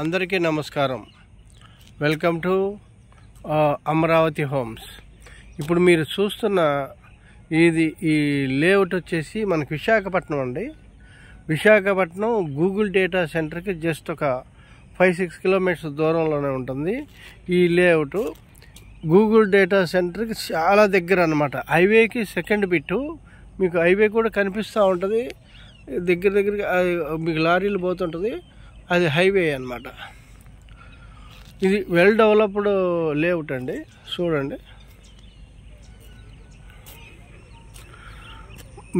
అందరికీ నమస్కారం. Welcome to Amaravati homes. ఇప్పుడు మీరు చూస్తున్న ఈ లేఅవుట్ వచ్చేసి మనకి విశాఖపట్నం అండి. విశాఖపట్నం గూగుల్ డేటా సెంటర్కి జస్ట్ ఒక 5-6 కిలోమీటర్స్ దూరంలోనే ఉంటుంది. ఈ లేఅవుట్ గూగుల్ డేటా సెంటర్కి చాలా దగ్గర అన్నమాట. హైవేకి సెకండ్ బిట్టు, మీకు హైవే కూడా కనిపిస్తూ ఉంటుంది. దగ్గరగా మీకు లారీలు పోతుంటుంది, అది హైవే అన్నమాట. ఇది వెల్ డెవలప్డ్ లేఅవుట్ అండి. చూడండి,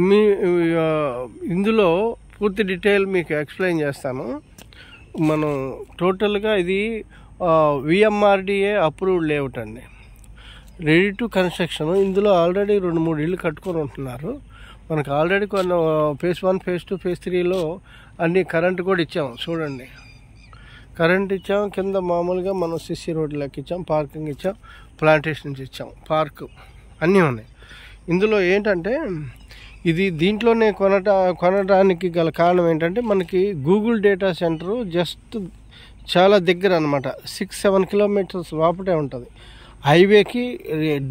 మీ ఇందులో పూర్తి డీటెయిల్ మీకు ఎక్స్ప్లెయిన్ చేస్తాను. మనం టోటల్గా ఇది విఎంఆర్డిఏ అప్రూవ్డ్ లేఅవుట్ అండి, రెడీ టు కన్స్ట్రక్షన్. ఇందులో ఆల్రెడీ 2-3 ఇళ్ళు కట్టుకొని ఉంటున్నారు. మనకు ఆల్రెడీ కొన్ని phase 1, phase 2, phase 3లో అన్ని కరెంట్ కూడా ఇచ్చాము. చూడండి, కరెంట్ ఇచ్చాం, కింద మామూలుగా మనం సిసి రోడ్లకి ఇచ్చాం, పార్కింగ్ ఇచ్చాం, ప్లాంటేషన్స్ ఇచ్చాం, పార్క్ అన్నీ ఉన్నాయి. ఇందులో ఏంటంటే దీంట్లోనే కొనడానికి గల కారణం ఏంటంటే మనకి గూగుల్ డేటా సెంటరు జస్ట్ చాలా దగ్గర అనమాట. 6-7 కిలోమీటర్స్ లోపటే ఉంటుంది. హైవేకి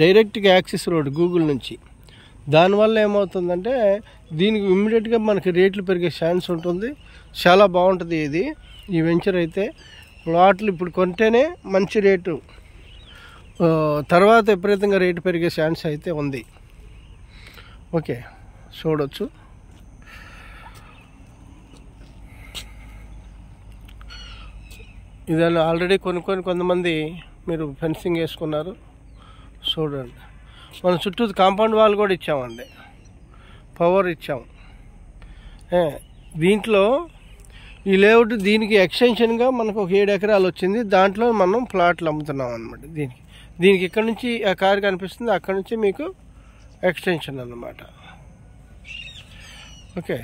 డైరెక్ట్గా యాక్సెస్ రోడ్ గూగుల్ నుంచి. దానివల్ల ఏమవుతుందంటే దీనికి ఇమ్మీడియట్గా మనకి రేట్లు పెరిగే ఛాన్స్ ఉంటుంది. చాలా బాగుంటుంది ఈ వెంచర్ అయితే. ప్లాట్లు ఇప్పుడు కొంటేనే మంచి రేటు, తర్వాత విపరీతంగా రేటు పెరిగే ఛాన్స్ అయితే ఉంది. ఓకే, చూడొచ్చు. ఇదాన్ని ఆల్రెడీ కొంతమంది మీరు ఫెన్సింగ్ వేసుకున్నారు. చూడండి, మనం చుట్టూ కాంపౌండ్ వాల్ కూడా ఇచ్చామండి, పవర్ ఇచ్చాం. దీంట్లో ఈ లేఅవుట్ దీనికి ఎక్స్టెన్షన్గా మనకు ఒక 7 ఎకరాలు వచ్చింది. దాంట్లో మనం ప్లాట్లు అమ్ముతున్నాం అనమాట. దీనికి ఇక్కడ నుంచి ఆ కారు కనిపిస్తుంది, అక్కడ నుంచి మీకు ఎక్స్టెన్షన్ అన్నమాట. ఓకే.